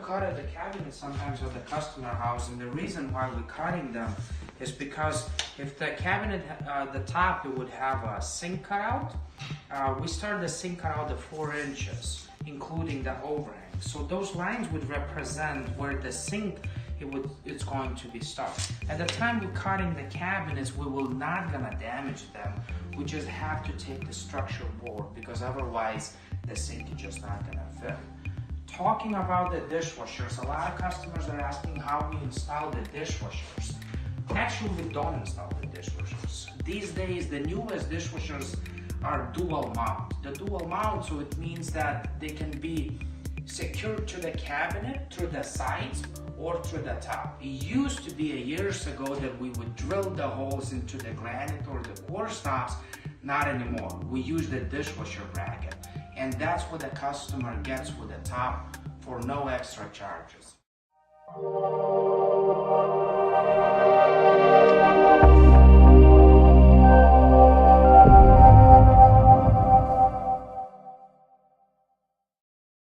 cut at the cabinet sometimes at the customer house, and the reason why we're cutting them is because if the cabinet, the top, it would have a sink cutout. We start the sink cutout at 4 inches, including the overhang. So those lines would represent where the sink it's going to be stuck. At the time we're cutting the cabinets, we will not gonna damage them. We just have to take the structural board because otherwise the sink is just not gonna fit. Talking about the dishwashers, a lot of customers are asking how we install the dishwashers. Actually, we don't install the dishwashers. These days, the newest dishwashers are dual mount. The dual mount, so it means that they can be secured to the cabinet through the sides or through the top. It used to be years ago that we would drill the holes into the granite or the quartz tops. Not anymore. We use the dishwasher bracket, and that's what the customer gets with the top for no extra charges.